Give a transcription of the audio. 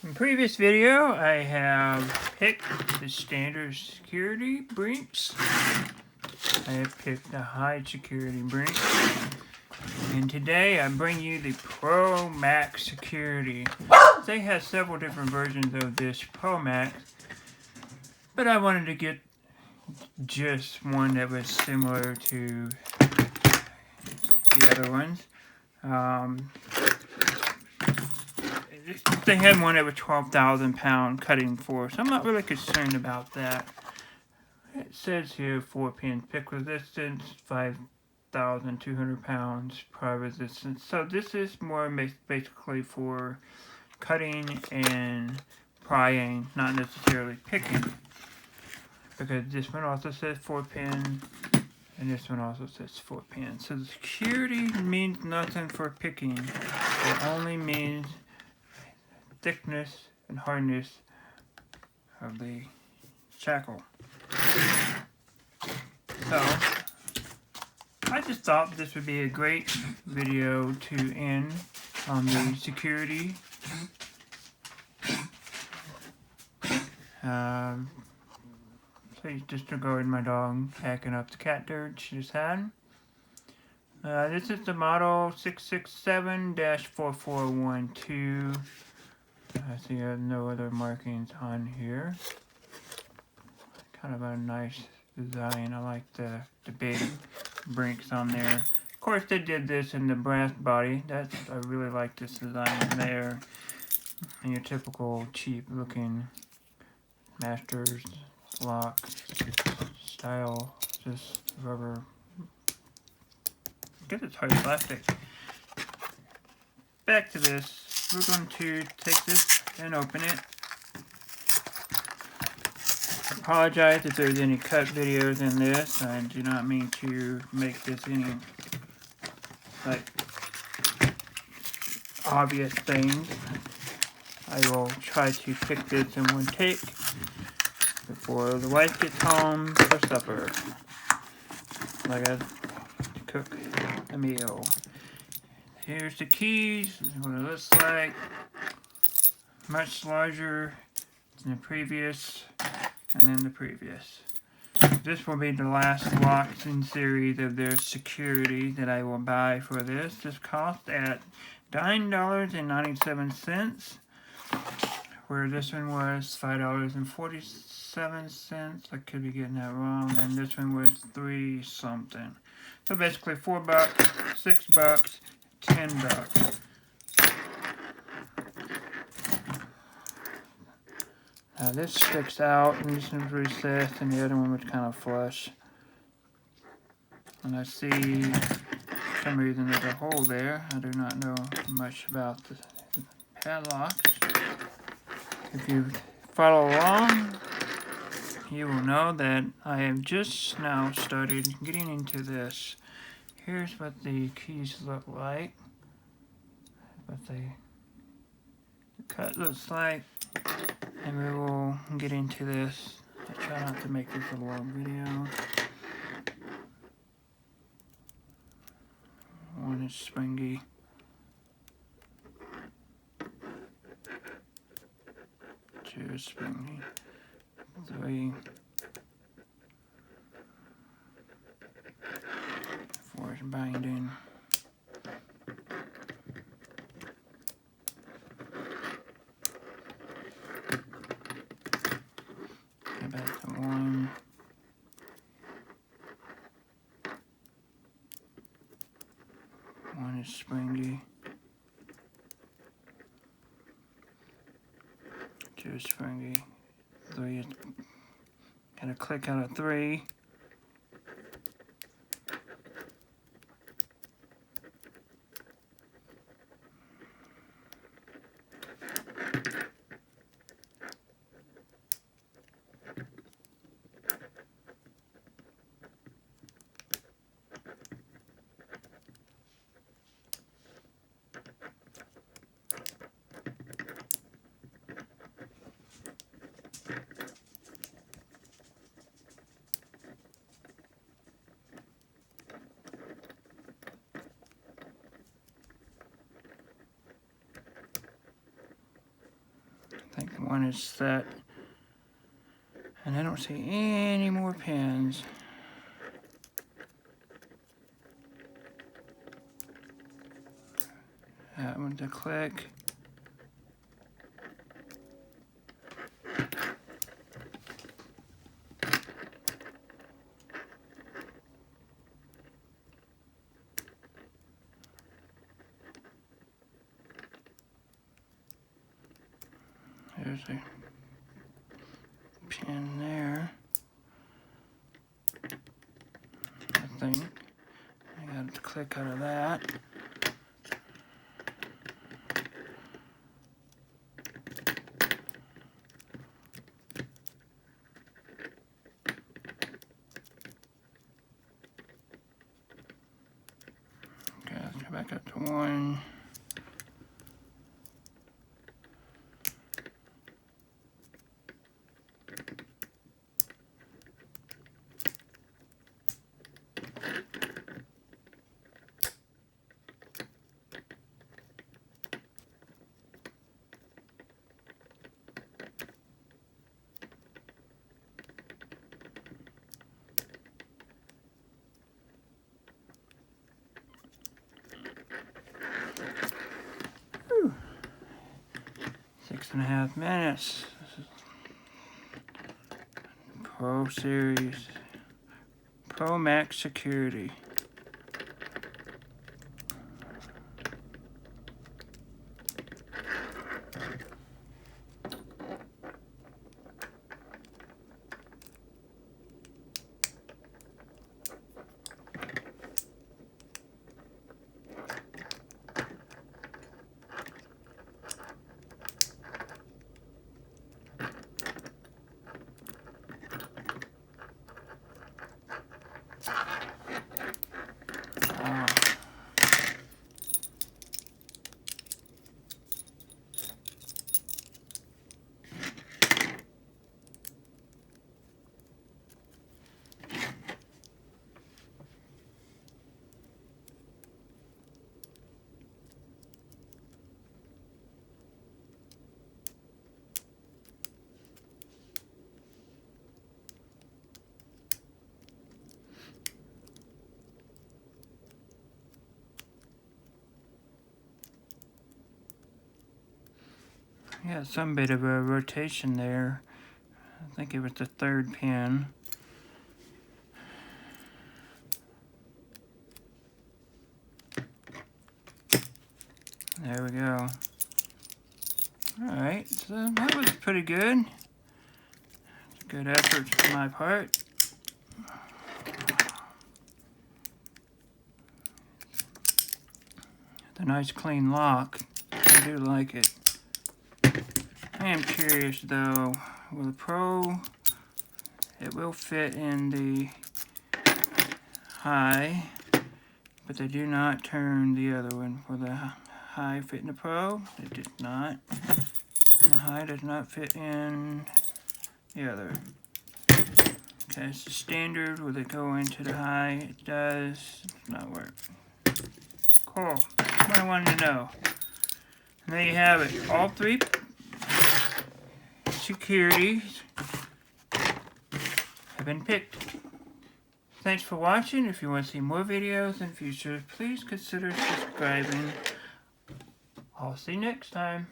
In the previous video, I have picked the standard security Brinks. I have picked the high security Brinks. And today I bring you the Pro Max security. They have several different versions of this Pro Max, but I wanted to get just one that was similar to the other ones. They had one that was 12,000 pound cutting force. I'm not really concerned about that. It says here 4-pin pick resistance, 5,200 pounds prior resistance. So this is more basically for cutting and prying, not necessarily picking. Because this one also says 4-pin, and this one also says 4-pin. So the security means nothing for picking. It only means thickness and hardness of the shackle. So I just thought this would be a great video to end on the security. Please disregard my dog hacking up the cat dirt she just had. This is the model 667-4412. I see I have no other markings on here. Kind of a nice design. I like the big Brinks on there. Of course, they did this in the brass body. I really like this design there. And your typical cheap looking Masters lock style, just rubber. I guess it's hard plastic. Back to this. We're going to take this and open it. I apologize if there's any cut videos in this. I do not mean to make this any like obvious things. I will try to pick this in one take before the wife gets home for supper. I got to cook a meal. Here's the keys. This is what it looks like. Much larger than the previous, and then the previous. This will be the last locks in series of their security that I will buy for this. This cost at $9.97, where this one was $5.47. I could be getting that wrong. And this one was $3 something. So basically $4, $6, $10. Now this sticks out, and this one's recessed, and the other one was kind of flush. And I see, for some reason, there's a hole there. I do not know much about the padlocks. If you follow along, you will know that I have just now started getting into this. Here's what the keys look like. What the cut looks like. And we will get into this. I try not to make this a long video. One is springy. Two is springy. 3. 4 is binding. Back to 1. 1 is springy. 2 is springy. 3 is gotta click out of 3. I think one is set. And I don't see any more pins. That one to click. There's a pin there. I think. I got to click out of that. Okay, let's go back up to 1. Whew. 6.5 minutes. This is Pro Series. Promax Security. Yeah, some bit of a rotation there. I think it was the 3rd pin. There we go. Alright, so that was pretty good. Good effort on my part. The nice clean lock. I do like it. I am curious though, with the Pro, it will fit in the high, but they do not turn the other one. For the high fit in the Pro, it does not. And the high does not fit in the other. Okay, it's the standard. Will it go into the high? It does not work. Cool. That's what I wanted to know. And there you have it. All 3 securities have been picked. Thanks for watching. If you want to see more videos in future, please consider subscribing. I'll see you next time.